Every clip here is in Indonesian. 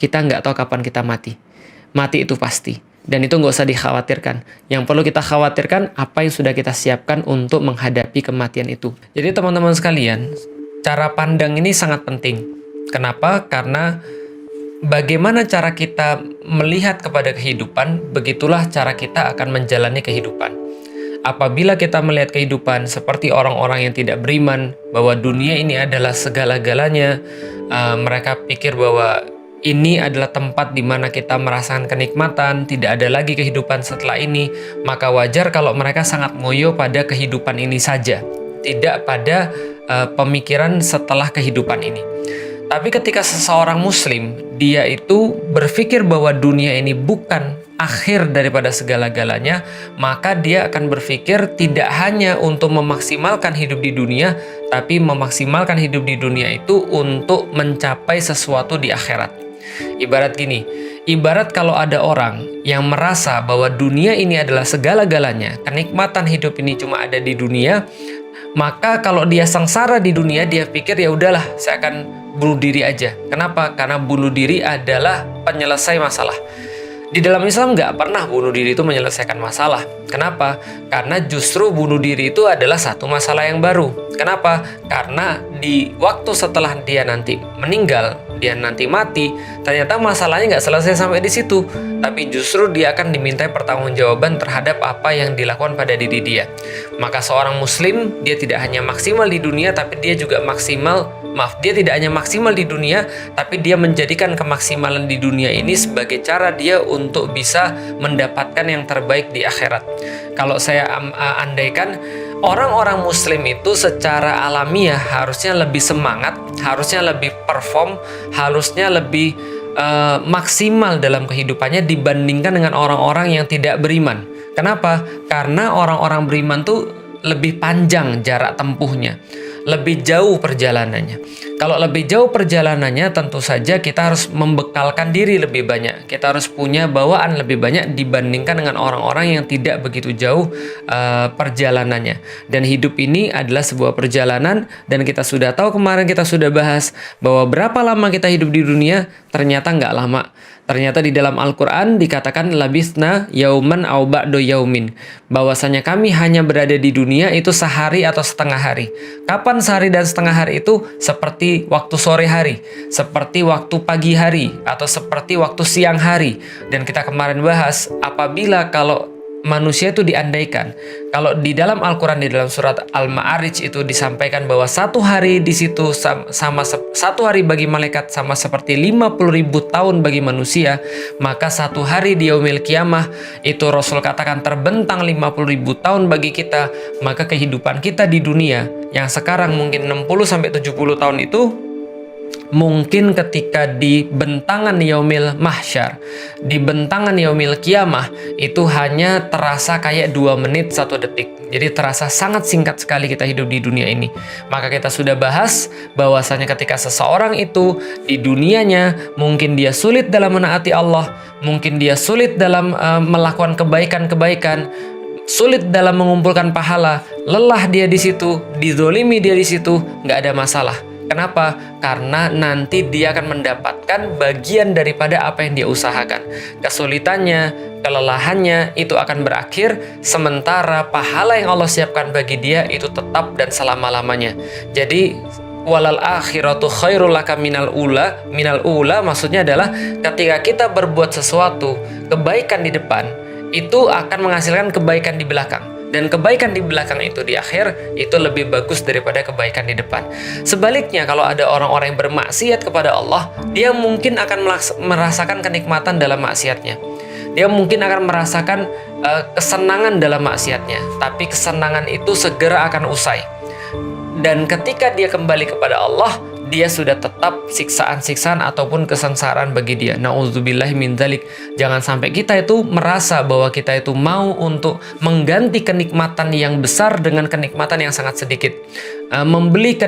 kita nggak tahu kapan kita mati. Mati itu pasti. Dan itu nggak usah dikhawatirkan. Yang perlu kita khawatirkan apa yang sudah kita siapkan untuk menghadapi kematian itu. Jadi teman-teman sekalian, cara pandang ini sangat penting. Kenapa? Karena bagaimana cara kita melihat kepada kehidupan, begitulah cara kita akan menjalani kehidupan. Apabila kita melihat kehidupan seperti orang-orang yang tidak beriman, bahwa dunia ini adalah segala-galanya, mereka pikir bahwa ini adalah tempat di mana kita merasakan kenikmatan, tidak ada lagi kehidupan setelah ini, maka wajar kalau mereka sangat ngoyo pada kehidupan ini saja, tidak pada pemikiran setelah kehidupan ini. Tapi ketika seseorang muslim, dia itu berpikir bahwa dunia ini bukan akhir daripada segala-galanya, maka dia akan berpikir tidak hanya untuk memaksimalkan hidup di dunia, tapi memaksimalkan hidup di dunia itu untuk mencapai sesuatu di akhirat. Ibarat gini, ibarat kalau ada orang yang merasa bahwa dunia ini adalah segala-galanya, kenikmatan hidup ini cuma ada di dunia, maka kalau dia sengsara di dunia, dia pikir ya udahlah, saya akan bunuh diri aja. Kenapa? Karena bunuh diri adalah penyelesai masalah. Di dalam Islam nggak pernah bunuh diri itu menyelesaikan masalah. Kenapa? Karena justru bunuh diri itu adalah satu masalah yang baru. Kenapa? Karena di waktu setelah dia nanti meninggal, dia nanti mati, ternyata masalahnya nggak selesai sampai di situ. Tapi justru dia akan dimintai pertanggungjawaban terhadap apa yang dilakukan pada diri dia. Maka seorang muslim, dia tidak hanya maksimal di dunia, tapi dia juga dia tidak hanya maksimal di dunia, tapi dia menjadikan kemaksimalan di dunia ini sebagai cara dia untuk bisa mendapatkan yang terbaik di akhirat. Kalau saya andaikan, orang-orang muslim itu secara alamiah harusnya lebih semangat, harusnya lebih perform, harusnya lebih maksimal dalam kehidupannya dibandingkan dengan orang-orang yang tidak beriman. Kenapa? Karena orang-orang beriman tuh lebih panjang jarak tempuhnya, lebih jauh perjalanannya. Kalau lebih jauh perjalanannya, tentu saja kita harus membekalkan diri lebih banyak. Kita harus punya bawaan lebih banyak dibandingkan dengan orang-orang yang tidak begitu jauh perjalanannya. Dan hidup ini adalah sebuah perjalanan, dan kita sudah tahu, kemarin kita sudah bahas bahwa berapa lama kita hidup di dunia, ternyata nggak lama. Ternyata di dalam Al-Quran dikatakan labisna yauman au ba'du yaumin, bahwasanya kami hanya berada di dunia itu sehari atau setengah hari. Kapan sehari dan setengah hari itu? Seperti waktu sore hari, seperti waktu pagi hari, atau seperti waktu siang hari. Dan kita kemarin bahas, apabila kalau manusia itu diandaikan, kalau di dalam Al-Quran, di dalam surat Al-Ma'arij itu disampaikan bahwa satu hari di situ satu hari bagi malaikat sama seperti 50.000 tahun bagi manusia, maka satu hari di yaumil qiyamah itu Rasul katakan terbentang 50.000 tahun bagi kita. Maka kehidupan kita di dunia yang sekarang mungkin 60-70 tahun itu, mungkin ketika di bentangan yaumil mahsyar, di bentangan yaumil kiamah, itu hanya terasa kayak 2 menit 1 detik. Jadi terasa sangat singkat sekali kita hidup di dunia ini. Maka kita sudah bahas bahwasanya ketika seseorang itu di dunianya mungkin dia sulit dalam menaati Allah, mungkin dia sulit dalam melakukan kebaikan-kebaikan, sulit dalam mengumpulkan pahala, lelah dia di situ, dizolimi dia di situ, nggak ada masalah. Kenapa? Karena nanti dia akan mendapatkan bagian daripada apa yang dia usahakan. Kesulitannya, kelelahannya itu akan berakhir, sementara pahala yang Allah siapkan bagi dia itu tetap dan selama-lamanya. Jadi walal akhiratu khairul laka minal ula maksudnya adalah ketika kita berbuat sesuatu kebaikan di depan, itu akan menghasilkan kebaikan di belakang. Dan kebaikan di belakang itu di akhir itu lebih bagus daripada kebaikan di depan. Sebaliknya, kalau ada orang-orang yang bermaksiat kepada Allah, dia mungkin akan merasakan kenikmatan dalam maksiatnya. Dia mungkin akan merasakan kesenangan dalam maksiatnya, tapi kesenangan itu segera akan usai. Dan ketika dia kembali kepada Allah, dia sudah tetap siksaan-siksaan ataupun kesengsaraan bagi dia. Na'udzubillahi min dzalik. Jangan sampai kita itu merasa bahwa kita itu mau untuk mengganti kenikmatan yang besar dengan kenikmatan yang sangat sedikit. Membeli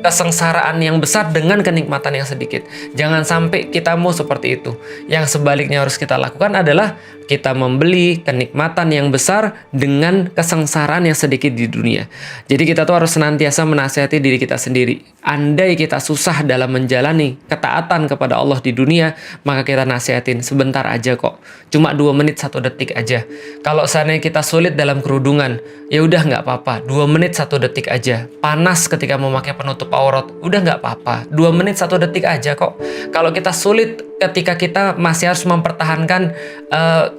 kesengsaraan yang besar dengan kenikmatan yang sedikit. Jangan sampai kita mau seperti itu. Yang sebaliknya harus kita lakukan adalah kita membeli kenikmatan yang besar dengan kesengsaraan yang sedikit di dunia. Jadi kita tuh harus senantiasa menasihati diri kita sendiri. Andai kita susah dalam menjalani ketaatan kepada Allah di dunia, maka kita nasihatin sebentar aja kok. Cuma 2 menit 1 detik aja. Kalau seandainya kita sulit dalam kerudungan, ya udah nggak apa-apa. 2 menit 1 detik aja. Panas ketika memakai penutup aurat, udah nggak apa-apa. 2 menit 1 detik aja kok. Kalau kita sulit ketika kita masih harus mempertahankan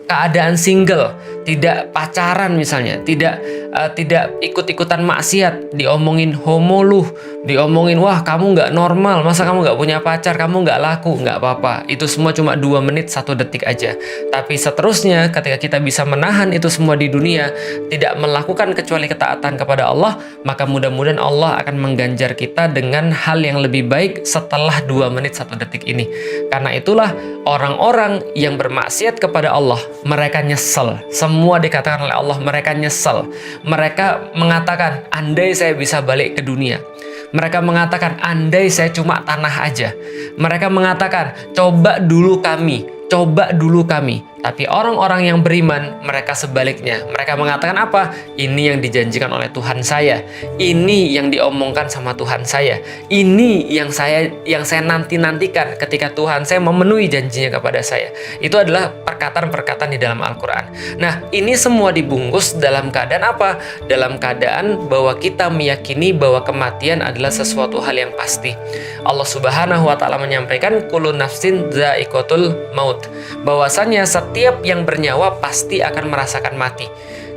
keadaan single, tidak pacaran misalnya, tidak ikut-ikutan maksiat, diomongin homo lu, diomongin wah kamu nggak normal, masa kamu nggak punya pacar, kamu nggak laku, nggak apa-apa. Itu semua cuma 2 menit 1 detik aja. Tapi seterusnya ketika kita bisa menahan itu semua di dunia, tidak melakukan kecuali ketaatan kepada Allah, maka mudah-mudahan Allah akan mengganjar kita dengan hal yang lebih baik setelah 2 menit 1 detik ini. Karena itulah orang-orang yang bermaksiat kepada Allah, mereka nyesel. Semua dikatakan oleh Allah, mereka nyesel. Mereka mengatakan, andai saya bisa balik ke dunia. Mereka mengatakan, andai saya cuma tanah aja. Mereka mengatakan, coba dulu kami. Tapi orang-orang yang beriman, mereka sebaliknya. Mereka mengatakan apa? Ini yang dijanjikan oleh Tuhan saya. Ini yang diomongkan sama Tuhan saya. Ini yang saya nanti-nantikan ketika Tuhan saya memenuhi janjinya kepada saya. Itu adalah perkataan-perkataan di dalam Al-Quran. Nah, ini semua dibungkus dalam keadaan apa? Dalam keadaan bahwa kita meyakini bahwa kematian adalah sesuatu hal yang pasti. Allah Subhanahu wa Ta'ala menyampaikan, kullu nafsin dha'iqatul maut. Bahwasanya setiap yang bernyawa pasti akan merasakan mati.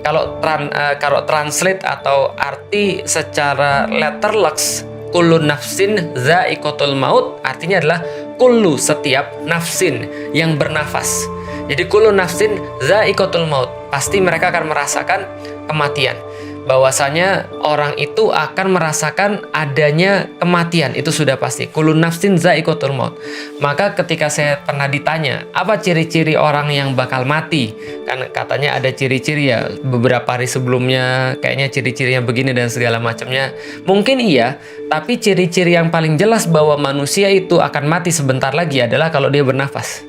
Kalau translate atau arti secara letterlux, kullu nafsin dha'iqatul maut artinya adalah kullu, setiap, nafsin yang bernafas. Jadi kullu nafsin dha'iqatul maut, pasti mereka akan merasakan kematian. Bahwasanya orang itu akan merasakan adanya kematian, itu sudah pasti. Kullu nafsin dha'iqatul maut. Maka ketika saya pernah ditanya, apa ciri-ciri orang yang bakal mati? Kan katanya ada ciri-ciri ya, beberapa hari sebelumnya kayaknya ciri-cirinya begini dan segala macamnya. Mungkin iya, tapi ciri-ciri yang paling jelas bahwa manusia itu akan mati sebentar lagi adalah kalau dia bernafas.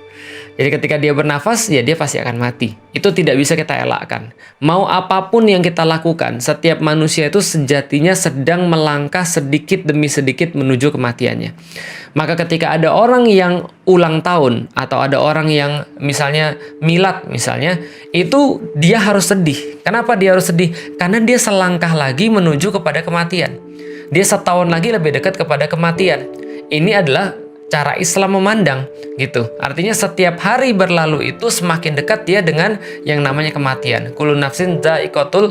Jadi ketika dia bernafas, ya dia pasti akan mati. Itu tidak bisa kita elakkan. Mau apapun yang kita lakukan, setiap manusia itu sejatinya sedang melangkah sedikit demi sedikit menuju kematiannya. Maka ketika ada orang yang ulang tahun, atau ada orang yang misalnya milad misalnya, itu dia harus sedih. Kenapa dia harus sedih? Karena dia selangkah lagi menuju kepada kematian. Dia setahun lagi lebih dekat kepada kematian. Ini adalah cara Islam memandang gitu. Artinya setiap hari berlalu itu semakin dekat dia dengan yang namanya kematian. Kullu nafsin dha'iqatul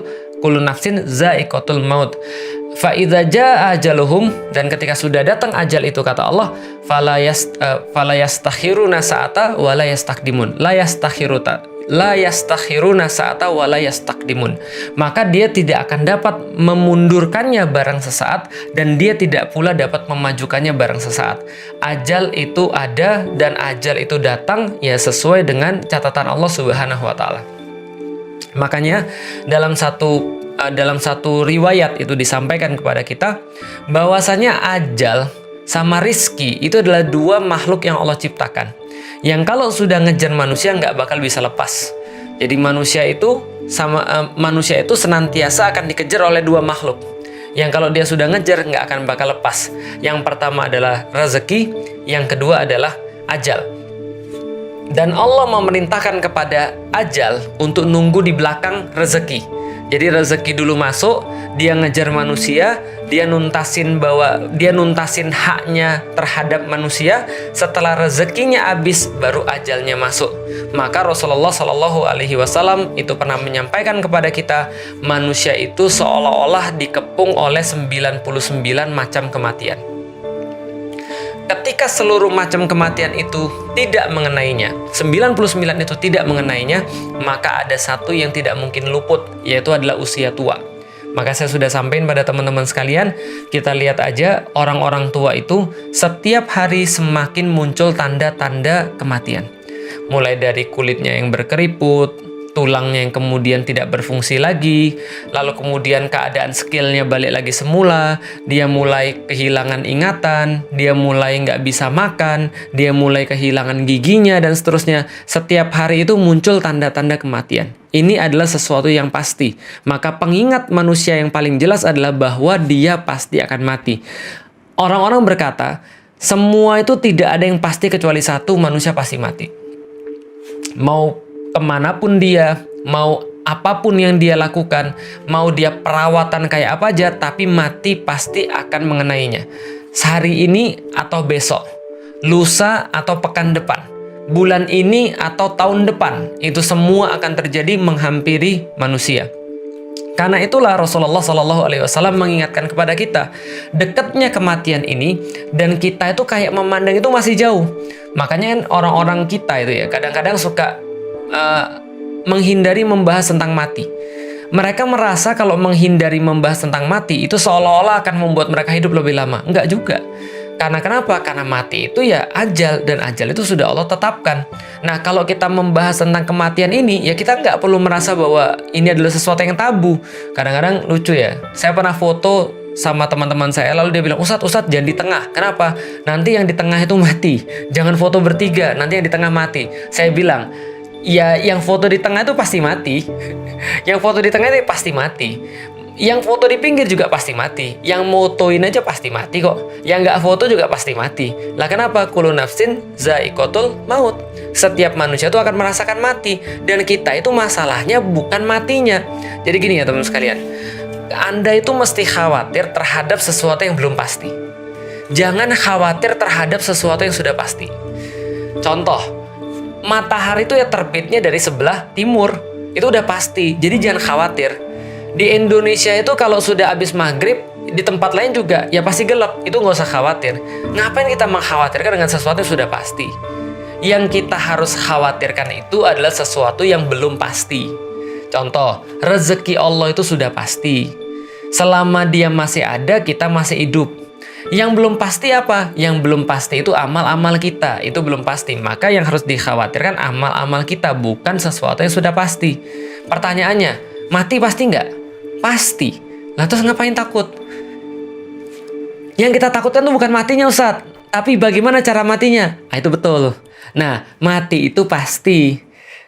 maut. Fa idza jaa ajaluhum, dan ketika sudah datang ajal itu kata Allah, fala yastakhiruna sa'ata wa la yastaqdimun. La yastakhiruna sa'ata wa la yastaqdimun. Maka dia tidak akan dapat memundurkannya barang sesaat, dan dia tidak pula dapat memajukannya barang sesaat. Ajal itu ada dan ajal itu datang ya sesuai dengan catatan Allah Subhanahu wa Ta'ala. Makanya dalam satu riwayat itu disampaikan kepada kita bahwasanya ajal sama rizki itu adalah 2 makhluk yang Allah ciptakan, yang kalau sudah ngejar manusia nggak bakal bisa lepas. Jadi manusia itu senantiasa akan dikejar oleh 2 makhluk, yang kalau dia sudah ngejar nggak akan bakal lepas. Yang pertama adalah rezeki, yang kedua adalah ajal. Dan Allah memerintahkan kepada ajal untuk nunggu di belakang rezeki. Jadi rezeki dulu masuk, dia ngejar manusia, dia nuntasin haknya terhadap manusia. Setelah rezekinya habis, baru ajalnya masuk. Maka Rasulullah Shallallahu Alaihi Wasallam itu pernah menyampaikan kepada kita, manusia itu seolah-olah dikepung oleh 99 macam kematian. Ketika seluruh macam kematian itu tidak mengenainya, 99 itu tidak mengenainya, maka ada satu yang tidak mungkin luput, yaitu adalah usia tua. Maka saya sudah sampaikan pada teman-teman sekalian, kita lihat aja orang-orang tua itu setiap hari semakin muncul tanda-tanda kematian. Mulai dari kulitnya yang berkeriput, tulangnya yang kemudian tidak berfungsi lagi, lalu kemudian keadaan skillnya balik lagi semula, dia mulai kehilangan ingatan, dia mulai nggak bisa makan, dia mulai kehilangan giginya, dan seterusnya. Setiap hari itu muncul tanda-tanda kematian. Ini adalah sesuatu yang pasti. Maka pengingat manusia yang paling jelas adalah bahwa dia pasti akan mati. Orang-orang berkata, semua itu tidak ada yang pasti kecuali satu, manusia pasti mati. Mau kemanapun dia, mau apapun yang dia lakukan, mau dia perawatan kayak apa aja, tapi mati pasti akan mengenainya. Sehari ini atau besok, lusa atau pekan depan, bulan ini atau tahun depan, itu semua akan terjadi menghampiri manusia. Karena itulah Rasulullah SAW mengingatkan kepada kita dekatnya kematian ini, dan kita itu kayak memandang itu masih jauh. Makanya orang-orang kita itu ya kadang-kadang suka menghindari membahas tentang mati. Mereka merasa kalau menghindari membahas tentang mati itu seolah-olah akan membuat mereka hidup lebih lama. Enggak juga. Karena kenapa? Karena mati itu ya ajal, dan ajal itu sudah Allah tetapkan. Nah, kalau kita membahas tentang kematian ini, ya kita nggak perlu merasa bahwa ini adalah sesuatu yang tabu. Kadang-kadang lucu ya, saya pernah foto sama teman-teman saya, lalu dia bilang, Ustadz jangan di tengah. Kenapa? Nanti yang di tengah itu mati. Jangan foto bertiga, nanti yang di tengah mati. Saya bilang, ya yang foto di tengah itu pasti mati. Yang foto di tengah itu pasti mati. Yang foto di pinggir juga pasti mati. Yang motoin aja pasti mati kok. Yang nggak foto juga pasti mati. Lah kenapa? Kullu nafsin za'iqatul maut. Setiap manusia itu akan merasakan mati. Dan kita itu masalahnya bukan matinya. Jadi gini ya teman sekalian, Anda itu mesti khawatir terhadap sesuatu yang belum pasti. Jangan khawatir terhadap sesuatu yang sudah pasti. Contoh, matahari itu ya terbitnya dari sebelah timur. Itu udah pasti. Jadi jangan khawatir. Di Indonesia itu kalau sudah habis maghrib, di tempat lain juga, ya pasti gelap. Itu nggak usah khawatir. Ngapain kita mengkhawatirkan dengan sesuatu yang sudah pasti? Yang kita harus khawatirkan itu adalah sesuatu yang belum pasti. Contoh, rezeki Allah itu sudah pasti. Selama dia masih ada, kita masih hidup. Yang belum pasti apa? Yang belum pasti itu amal-amal kita. Itu belum pasti. Maka yang harus dikhawatirkan amal-amal kita, bukan sesuatu yang sudah pasti. Pertanyaannya, mati pasti nggak? Pasti. Lah terus ngapain takut? Yang kita takutkan tuh bukan matinya, Ustadz, tapi bagaimana cara matinya? Ah, itu betul. Nah, mati itu pasti.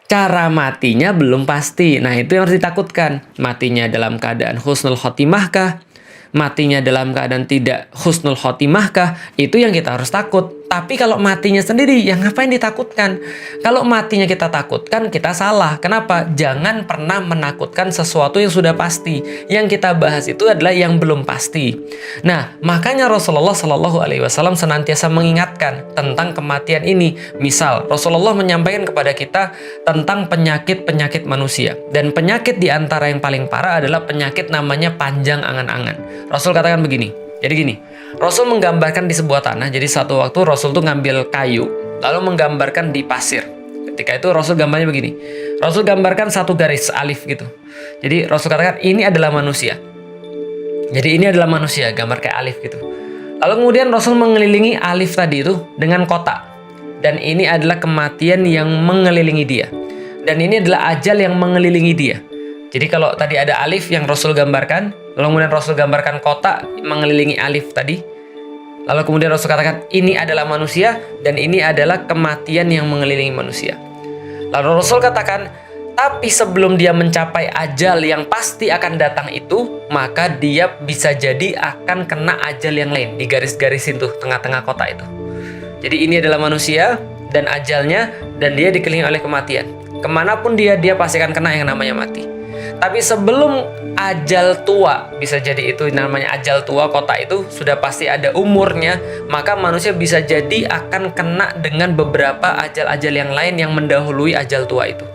Cara matinya belum pasti. Nah, itu yang harus ditakutkan. Matinya dalam keadaan husnul khotimah kah? Matinya dalam keadaan tidak husnul khotimah kah? Itu yang kita harus takut. Tapi kalau matinya sendiri, ya ngapain ditakutkan? Kalau matinya kita takutkan, kita salah. Kenapa? Jangan pernah menakutkan sesuatu yang sudah pasti. Yang kita bahas itu adalah yang belum pasti. Nah, makanya Rasulullah SAW senantiasa mengingatkan tentang kematian ini. Misal, Rasulullah menyampaikan kepada kita tentang penyakit-penyakit manusia. Dan penyakit di antara yang paling parah adalah penyakit namanya panjang angan-angan. Rasul katakan begini. Jadi gini, Rasul menggambarkan di sebuah tanah. Jadi satu waktu Rasul tuh ngambil kayu, lalu menggambarkan di pasir. Ketika itu Rasul gambarnya begini. Rasul gambarkan satu garis alif gitu. Jadi Rasul katakan ini adalah manusia. Jadi ini adalah manusia, gambar kayak alif gitu. Lalu kemudian Rasul mengelilingi alif tadi itu dengan kotak. Dan ini adalah kematian yang mengelilingi dia. Dan ini adalah ajal yang mengelilingi dia. Jadi kalau tadi ada alif yang Rasul gambarkan, lalu kemudian Rasul gambarkan kotak mengelilingi alif tadi. Lalu kemudian Rasul katakan ini adalah manusia dan ini adalah kematian yang mengelilingi manusia. Lalu Rasul katakan, tapi sebelum dia mencapai ajal yang pasti akan datang itu, maka dia bisa jadi akan kena ajal yang lain. Di garis-garisin tuh tengah-tengah kotak itu. Jadi ini adalah manusia dan ajalnya, dan dia dikelilingi oleh kematian. Kemanapun dia pasti akan kena yang namanya mati. Tapi sebelum ajal tua, bisa jadi itu namanya ajal tua, kotak itu sudah pasti ada umurnya, maka manusia bisa jadi akan kena dengan beberapa ajal-ajal yang lain yang mendahului ajal tua itu.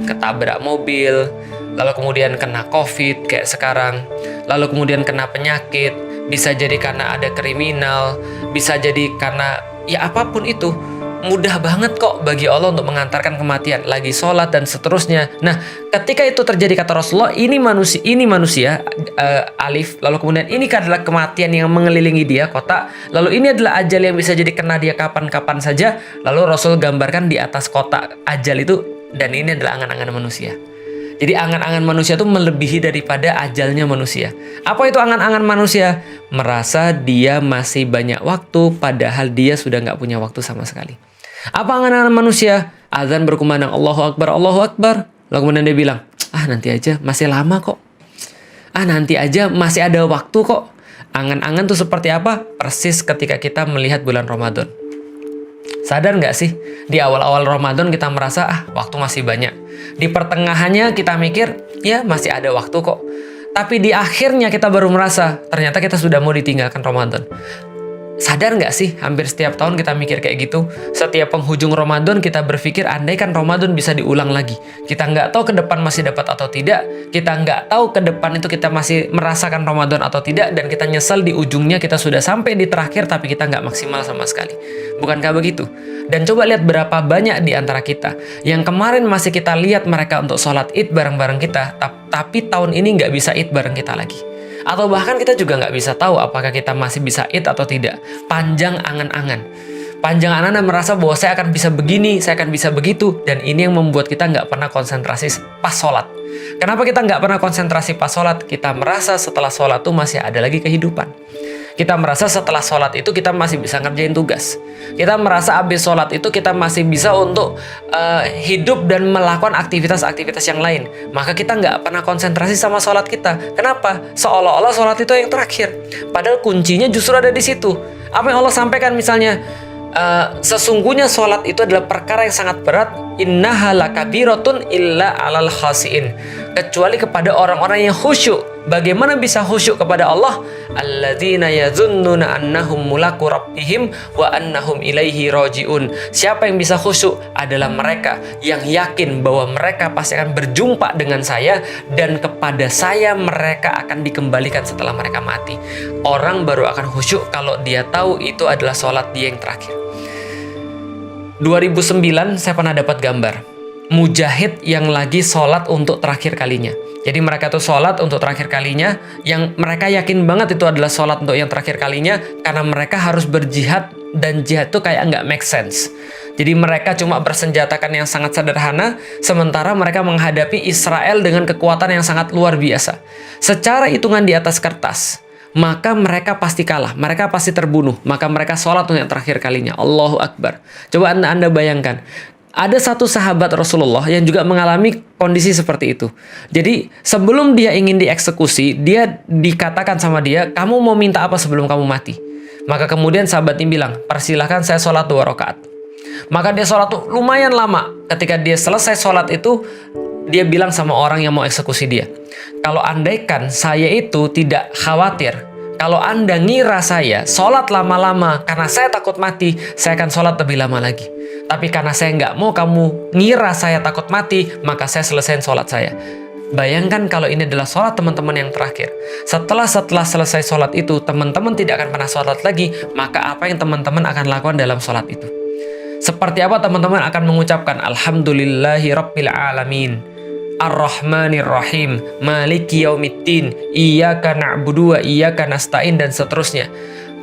Ketabrak mobil, lalu kemudian kena COVID kayak sekarang, lalu kemudian kena penyakit, bisa jadi karena ada kriminal, bisa jadi karena ya apapun itu. Mudah banget kok bagi Allah untuk mengantarkan kematian, lagi sholat dan seterusnya. Nah, ketika itu terjadi kata Rasulullah, ini manusia, alif, lalu kemudian ini adalah kematian yang mengelilingi dia, kotak, lalu ini adalah ajal yang bisa jadi kena dia kapan-kapan saja, lalu Rasul gambarkan di atas kotak ajal itu, dan ini adalah angan-angan manusia. Jadi angan-angan manusia itu melebihi daripada ajalnya manusia. Apa itu angan-angan manusia? Merasa dia masih banyak waktu, padahal dia sudah nggak punya waktu sama sekali. Apa angan-angan manusia? Azan berkumandang, Allahu Akbar, Allahu Akbar. Lalu kemudian dia bilang, nanti aja, masih lama kok. Nanti aja, masih ada waktu kok. Angan-angan tuh seperti apa? Persis ketika kita melihat bulan Ramadan. Sadar nggak sih? Di awal-awal Ramadan kita merasa, waktu masih banyak. Di pertengahannya kita mikir, ya masih ada waktu kok. Tapi di akhirnya kita baru merasa, ternyata kita sudah mau ditinggalkan Ramadan. Sadar nggak sih? Hampir setiap tahun kita mikir kayak gitu. Setiap penghujung Ramadan kita berpikir, andai kan Ramadan bisa diulang lagi. Kita nggak tahu ke depan masih dapat atau tidak. Kita nggak tahu ke depan itu kita masih merasakan Ramadan atau tidak. Dan kita nyesel di ujungnya kita sudah sampai di terakhir tapi kita nggak maksimal sama sekali. Bukankah begitu? Dan coba lihat berapa banyak di antara kita yang kemarin masih kita lihat mereka untuk sholat Id bareng-bareng kita, tapi tahun ini nggak bisa Id bareng kita lagi. Atau bahkan kita juga nggak bisa tahu apakah kita masih bisa Id atau tidak. Panjang angan-angan. Panjang angan-angan merasa bahwa saya akan bisa begini, saya akan bisa begitu. Dan ini yang membuat kita nggak pernah konsentrasi pas sholat. Kenapa kita nggak pernah konsentrasi pas sholat? Kita merasa setelah sholat itu masih ada lagi kehidupan. Kita merasa setelah sholat itu kita masih bisa ngerjain tugas. Kita merasa habis sholat itu kita masih bisa untuk hidup dan melakukan aktivitas-aktivitas yang lain. Maka kita nggak pernah konsentrasi sama sholat kita. Kenapa? Seolah-olah sholat itu yang terakhir. Padahal kuncinya justru ada di situ. Apa yang Allah sampaikan misalnya, sesungguhnya sholat itu adalah perkara yang sangat berat. Innaha lakabiratun illa alal khasiin. Kecuali kepada orang-orang yang khusyuk. Bagaimana bisa khusyuk kepada Allah? Alladzina yazunnuna annahum mulaku rabbihim wa annahum ilaihi rajiun. Siapa yang bisa khusyuk? Adalah mereka yang yakin bahwa mereka pasti akan berjumpa dengan saya dan kepada saya mereka akan dikembalikan setelah mereka mati. Orang baru akan khusyuk kalau dia tahu itu adalah sholat dia yang terakhir. 2009 saya pernah dapat gambar mujahid yang lagi sholat untuk terakhir kalinya. Jadi mereka tuh sholat untuk terakhir kalinya, yang mereka yakin banget itu adalah sholat untuk yang terakhir kalinya, karena mereka harus berjihad, dan jihad tuh kayak nggak make sense. Jadi mereka cuma bersenjatakan yang sangat sederhana, sementara mereka menghadapi Israel dengan kekuatan yang sangat luar biasa. Secara hitungan di atas kertas, maka mereka pasti kalah, mereka pasti terbunuh, maka mereka sholat untuk yang terakhir kalinya. Allahu Akbar. Coba anda bayangkan, ada satu sahabat Rasulullah yang juga mengalami kondisi seperti itu. Jadi sebelum dia ingin dieksekusi, dia dikatakan sama dia, kamu mau minta apa sebelum kamu mati? Maka kemudian sahabat ini bilang, persilahkan saya sholat 2 rakaat. Maka dia sholat tuh lumayan lama. Ketika dia selesai sholat itu, dia bilang sama orang yang mau eksekusi dia, kalau andaikan saya itu tidak khawatir, kalau anda ngira saya sholat lama-lama karena saya takut mati, saya akan sholat lebih lama lagi. Tapi karena saya nggak mau kamu ngira saya takut mati, maka saya selesaiin sholat saya. Bayangkan kalau ini adalah sholat teman-teman yang terakhir. Setelah selesai sholat itu, teman-teman tidak akan pernah sholat lagi, maka apa yang teman-teman akan lakukan dalam sholat itu? Seperti apa teman-teman akan mengucapkan, Alhamdulillahi Rabbil Alamin, Ar-Rahmanir Rahim, Maliki Yaumiddin, Iyyaka na'budu wa iyyaka nasta'in, dan seterusnya.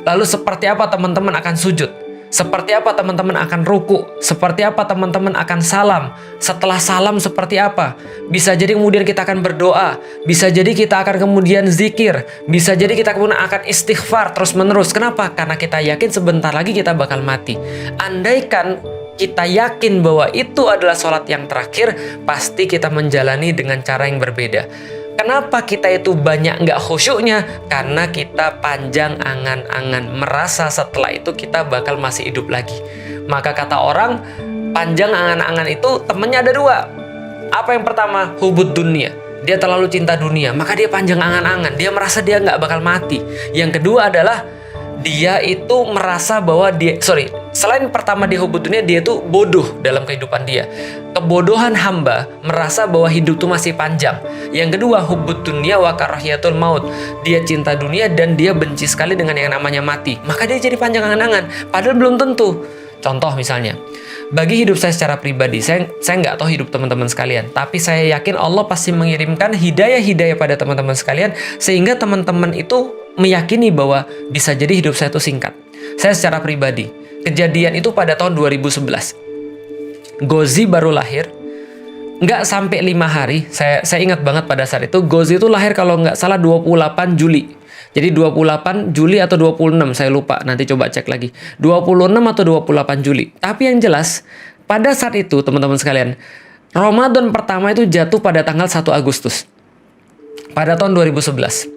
Lalu seperti apa teman-teman akan sujud? Seperti apa teman-teman akan ruku? Seperti apa teman-teman akan salam? Setelah salam seperti apa? Bisa jadi kemudian kita akan berdoa. Bisa jadi kita akan kemudian zikir. Bisa jadi kita kemudian akan istighfar terus-menerus. Kenapa? Karena kita yakin sebentar lagi kita bakal mati. Andaikan kita yakin bahwa itu adalah sholat yang terakhir, pasti kita menjalani dengan cara yang berbeda. Kenapa kita itu banyak nggak khusyuknya? Karena kita panjang angan-angan, merasa setelah itu kita bakal masih hidup lagi. Maka kata orang, panjang angan-angan itu temennya ada 2. Apa yang pertama? Hubud dunia. Dia terlalu cinta dunia, maka dia panjang angan-angan. Dia merasa dia nggak bakal mati. Yang kedua adalah dia itu merasa bahwa selain pertama dia hubud dunia, dia tuh bodoh dalam kehidupan dia. Kebodohan hamba merasa bahwa hidup itu masih panjang. Yang kedua, hubud dunia wa karahiyatul maut. Dia cinta dunia dan dia benci sekali dengan yang namanya mati. Maka dia jadi panjang angan-angan. Padahal belum tentu. Contoh misalnya, bagi hidup saya secara pribadi, saya nggak tahu hidup teman-teman sekalian, tapi saya yakin Allah pasti mengirimkan hidayah-hidayah pada teman-teman sekalian, sehingga teman-teman itu meyakini bahwa bisa jadi hidup saya itu singkat. Saya secara pribadi, kejadian itu pada tahun 2011. Gozi baru lahir, nggak sampai 5 hari, saya ingat banget pada saat itu, Gozi itu lahir kalau nggak salah 28 Juli. Jadi 28 Juli atau 26, saya lupa, nanti coba cek lagi. 26 atau 28 Juli. Tapi yang jelas, pada saat itu teman-teman sekalian, Ramadan pertama itu jatuh pada tanggal 1 Agustus. Pada tahun 2011.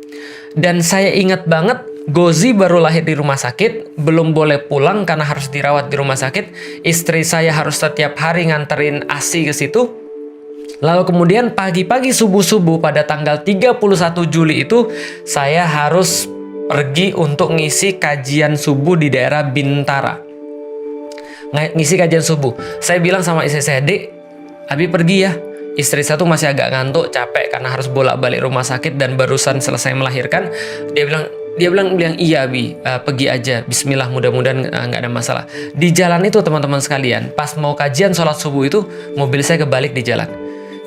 Dan saya ingat banget, Gozi baru lahir di rumah sakit, belum boleh pulang karena harus dirawat di rumah sakit. Istri saya harus setiap hari nganterin ASI ke situ. Lalu kemudian pagi-pagi subuh-subuh pada tanggal 31 Juli itu saya harus pergi untuk ngisi kajian subuh di daerah Bintara. Ngisi kajian subuh. Saya bilang sama istri saya, "Dek, Abi pergi ya." Istri saya tuh masih agak ngantuk, capek karena harus bolak-balik rumah sakit dan barusan selesai melahirkan. Dia bilang iya Abi, pergi aja. Bismillah, mudah-mudahan nggak ada masalah. Di jalan itu teman-teman sekalian, pas mau kajian sholat subuh itu mobil saya kebalik di jalan.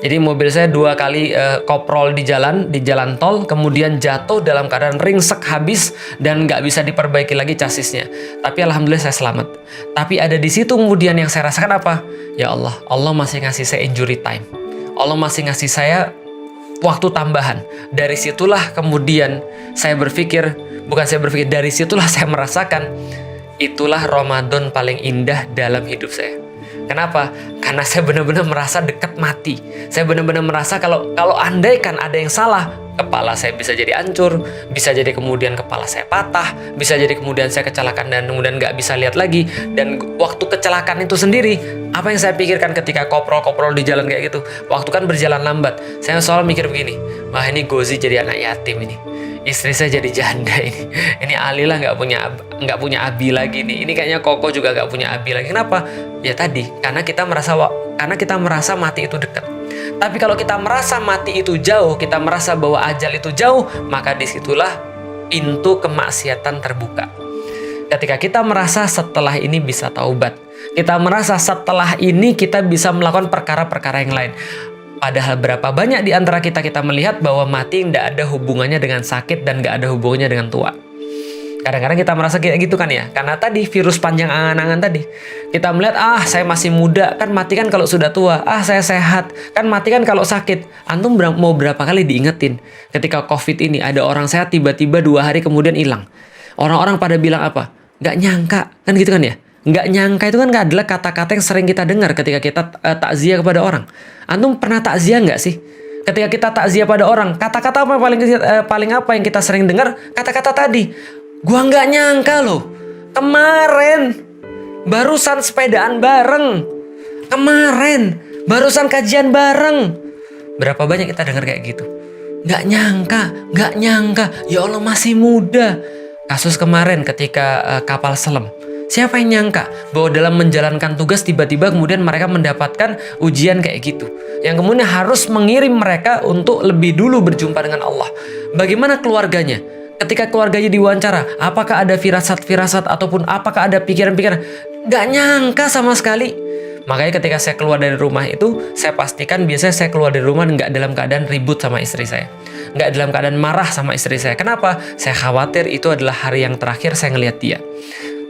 Jadi mobil saya 2 kali koprol di jalan tol, kemudian jatuh dalam keadaan ringsek habis dan nggak bisa diperbaiki lagi chassisnya. Tapi alhamdulillah saya selamat. Tapi ada di situ kemudian yang saya rasakan apa? Ya Allah, Allah masih ngasih saya injury time. Allah masih ngasih saya waktu tambahan. Dari situlah kemudian dari situlah saya merasakan itulah Ramadan paling indah dalam hidup saya. Kenapa? Karena saya benar-benar merasa dekat mati. Saya benar-benar merasa kalau andaikan ada yang salah, kepala saya bisa jadi hancur, bisa jadi kemudian kepala saya patah, bisa jadi kemudian saya kecelakaan dan kemudian nggak bisa lihat lagi. Dan waktu kecelakaan itu sendiri, apa yang saya pikirkan ketika koprol-koprol di jalan kayak gitu? Waktu kan berjalan lambat, saya selalu mikir begini, wah ini Gozi jadi anak yatim ini. Istri saya jadi janda ini. Ini Alila nggak punya abi lagi nih. Ini kayaknya Koko juga nggak punya abi lagi. Kenapa? Ya tadi, karena kita merasa mati itu dekat. Tapi kalau kita merasa mati itu jauh, kita merasa bahwa ajal itu jauh, maka disitulah pintu kemaksiatan terbuka. Ketika kita merasa setelah ini bisa taubat, kita merasa setelah ini kita bisa melakukan perkara-perkara yang lain. Padahal berapa banyak di antara kita melihat bahwa mati tidak ada hubungannya dengan sakit dan nggak ada hubungannya dengan tua. Kadang-kadang kita merasa kayak gitu kan ya. Karena tadi virus panjang angan-angan tadi. Kita melihat, saya masih muda, kan mati kan kalau sudah tua. Saya sehat, kan mati kan kalau sakit. Antum mau berapa kali diingetin ketika COVID ini ada orang sehat tiba-tiba 2 hari kemudian hilang. Orang-orang pada bilang apa? Nggak nyangka, kan gitu kan ya. Nggak nyangka itu kan adalah kata-kata yang sering kita dengar ketika kita takziah kepada orang. Antum pernah takziah nggak sih? Ketika kita takziah pada orang, kata-kata apa paling apa yang kita sering dengar? Kata-kata tadi, gua nggak nyangka loh, kemarin barusan sepedaan bareng, kemarin barusan kajian bareng. Berapa banyak kita dengar kayak gitu? Nggak nyangka, ya Allah masih muda. Kasus kemarin ketika kapal selam. Siapa yang nyangka bahwa dalam menjalankan tugas tiba-tiba kemudian mereka mendapatkan ujian kayak gitu. Yang kemudian harus mengirim mereka untuk lebih dulu berjumpa dengan Allah. Bagaimana keluarganya? Ketika keluarganya diwawancara, apakah ada firasat-firasat ataupun apakah ada pikiran-pikiran? Nggak nyangka sama sekali. Makanya ketika saya keluar dari rumah itu, saya pastikan biasanya saya keluar dari rumah nggak dalam keadaan ribut sama istri saya. Nggak dalam keadaan marah sama istri saya. Kenapa? Saya khawatir itu adalah hari yang terakhir saya ngelihat dia.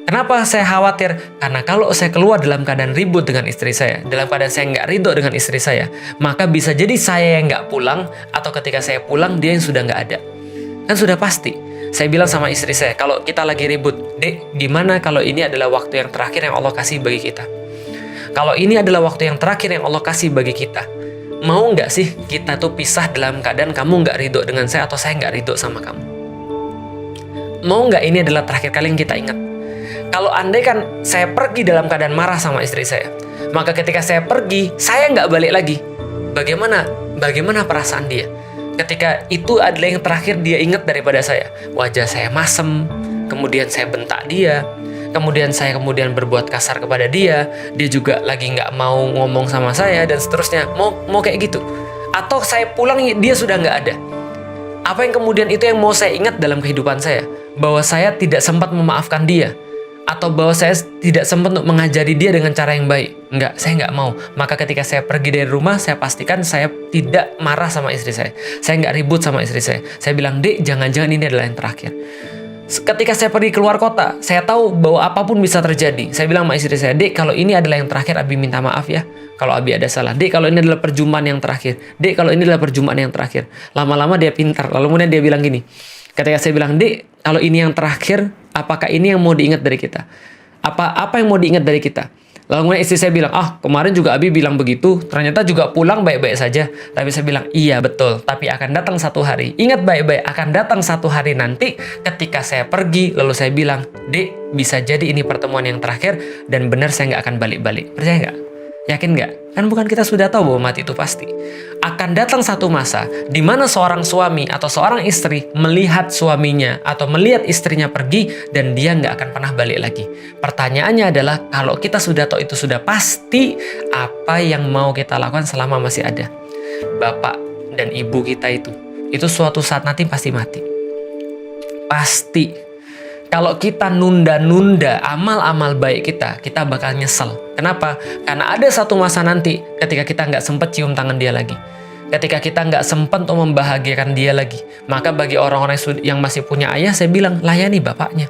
Kenapa saya khawatir? Karena kalau saya keluar dalam keadaan ribut dengan istri saya, dalam keadaan saya nggak ridho dengan istri saya, maka bisa jadi saya yang nggak pulang, atau ketika saya pulang, dia yang sudah nggak ada. Kan sudah pasti. Saya bilang sama istri saya, kalau kita lagi ribut, Dek, gimana kalau ini adalah waktu yang terakhir yang Allah kasih bagi kita? Kalau ini adalah waktu yang terakhir yang Allah kasih bagi kita, mau nggak sih kita tuh pisah dalam keadaan kamu nggak ridho dengan saya, atau saya nggak ridho sama kamu? Mau nggak ini adalah terakhir kali yang kita ingat? Kalau andai kan saya pergi dalam keadaan marah sama istri saya, maka ketika saya pergi, saya nggak balik lagi. Bagaimana perasaan dia? Ketika itu adalah yang terakhir dia ingat daripada saya. Wajah saya masem, kemudian saya bentak dia, kemudian saya berbuat kasar kepada dia juga lagi nggak mau ngomong sama saya, dan seterusnya. Mau kayak gitu. Atau saya pulang, dia sudah nggak ada. Apa yang kemudian itu yang mau saya ingat dalam kehidupan saya? Bahwa saya tidak sempat memaafkan dia, atau bahwa saya tidak sempat untuk mengajari dia dengan cara yang baik. Enggak, saya nggak mau. Maka ketika saya pergi dari rumah, saya pastikan saya tidak marah sama istri saya. Saya nggak ribut sama istri saya. Saya bilang, Dek, jangan-jangan ini adalah yang terakhir. Ketika saya pergi keluar kota, saya tahu bahwa apapun bisa terjadi. Saya bilang sama istri saya, Dek, kalau ini adalah yang terakhir, Abi minta maaf ya. Kalau Abi ada salah. Dek, kalau ini adalah perjumpaan yang terakhir. Dek, kalau ini adalah perjumpaan yang terakhir. Lama-lama dia pintar. Lalu kemudian dia bilang gini. Ketika saya bilang, Dek, kalau ini yang terakhir, apakah ini yang mau diingat dari kita? Apa yang mau diingat dari kita? Lalu kemudian istri saya bilang, kemarin juga Abi bilang begitu, ternyata juga pulang baik-baik saja. Tapi saya bilang, iya betul, tapi akan datang satu hari. Ingat baik-baik, akan datang satu hari nanti ketika saya pergi, lalu saya bilang, Dek, bisa jadi ini pertemuan yang terakhir, dan benar saya nggak akan balik-balik. Percaya nggak? Yakin nggak? Kan bukan kita sudah tahu bahwa mati itu pasti. Akan datang satu masa di mana seorang suami atau seorang istri melihat suaminya atau melihat istrinya pergi dan dia nggak akan pernah balik lagi. Pertanyaannya adalah, kalau kita sudah tahu itu sudah pasti, apa yang mau kita lakukan selama masih ada? Bapak dan ibu kita itu suatu saat nanti pasti mati. Pasti. Kalau kita nunda-nunda amal-amal baik kita bakal nyesel. Kenapa? Karena ada satu masa nanti ketika kita nggak sempat cium tangan dia lagi. Ketika kita nggak sempat untuk membahagiakan dia lagi. Maka bagi orang-orang yang masih punya ayah, saya bilang, layani bapaknya.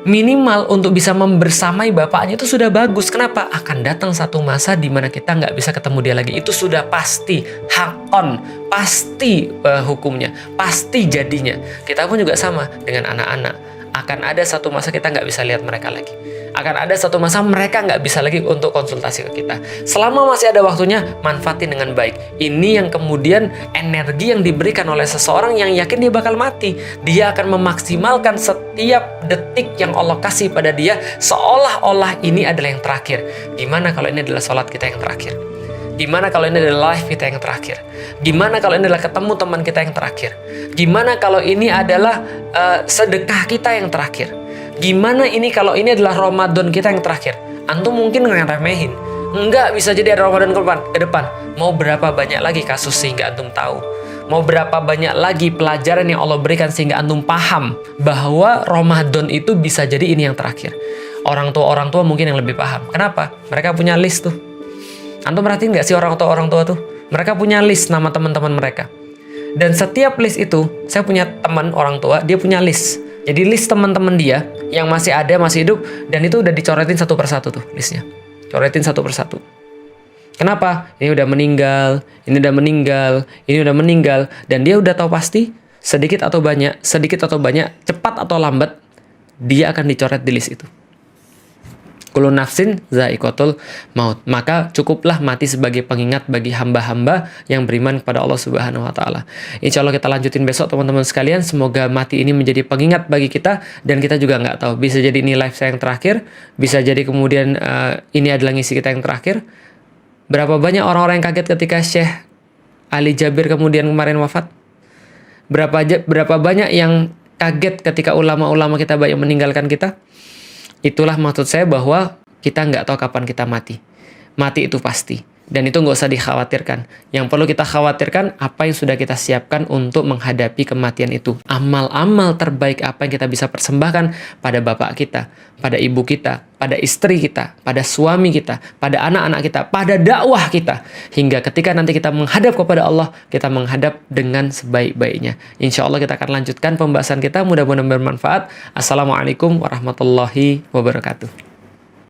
Minimal untuk bisa membersamai bapaknya itu sudah bagus. Kenapa? Akan datang satu masa di mana kita nggak bisa ketemu dia lagi. Itu sudah pasti. Hakon. Pasti hukumnya. Pasti jadinya. Kita pun juga sama dengan anak-anak. Akan ada satu masa kita nggak bisa lihat mereka lagi. Akan ada satu masa mereka nggak bisa lagi untuk konsultasi ke kita. Selama masih ada waktunya, manfaatin dengan baik. Ini yang kemudian energi yang diberikan oleh seseorang yang yakin dia bakal mati. Dia akan memaksimalkan setiap detik yang Allah kasih pada dia, seolah-olah ini adalah yang terakhir. Gimana kalau ini adalah sholat kita yang terakhir? Gimana kalau ini adalah live kita yang terakhir? Gimana kalau ini adalah ketemu teman kita yang terakhir? Gimana kalau ini adalah sedekah kita yang terakhir? Gimana ini kalau ini adalah Ramadan kita yang terakhir? Antum mungkin ngeremehin. Enggak, bisa jadi ada Ramadan ke depan. Mau berapa banyak lagi kasus sehingga antum tahu? Mau berapa banyak lagi pelajaran yang Allah berikan sehingga antum paham bahwa Ramadan itu bisa jadi ini yang terakhir? Orang tua mungkin yang lebih paham. Kenapa? Mereka punya list tuh. Antum perhatiin nggak sih orang tua tuh? Mereka punya list nama teman-teman mereka. Dan setiap list itu, saya punya teman orang tua, dia punya list. Jadi list teman-teman dia yang masih ada, masih hidup, dan itu udah dicoretin satu persatu tuh listnya. Coretin satu persatu. Kenapa? Ini udah meninggal, ini udah meninggal, ini udah meninggal. Dan dia udah tahu pasti, sedikit atau banyak, cepat atau lambat, dia akan dicoret di list itu. Kullu nafsin za'iqatul maut. Maka cukuplah mati sebagai pengingat bagi hamba-hamba yang beriman kepada Allah Subhanahu wa taala. Insya Allah kita lanjutin besok teman-teman sekalian. Semoga mati ini menjadi pengingat bagi kita, dan kita juga nggak tahu, bisa jadi ini live saya yang terakhir, bisa jadi kemudian ini adalah ngisi kita yang terakhir. Berapa banyak orang-orang yang kaget ketika Syekh Ali Jabir kemudian kemarin wafat? Berapa banyak yang kaget ketika ulama-ulama kita banyak meninggalkan kita? Itulah maksud saya bahwa kita nggak tahu kapan kita mati. Mati itu pasti. Dan itu nggak usah dikhawatirkan. Yang perlu kita khawatirkan, apa yang sudah kita siapkan untuk menghadapi kematian itu. Amal-amal terbaik apa yang kita bisa persembahkan pada bapak kita, pada ibu kita, pada istri kita, pada suami kita, pada anak-anak kita, pada dakwah kita. Hingga ketika nanti kita menghadap kepada Allah, kita menghadap dengan sebaik-baiknya. Insya Allah kita akan lanjutkan pembahasan kita. Mudah-mudahan bermanfaat. Assalamualaikum warahmatullahi wabarakatuh.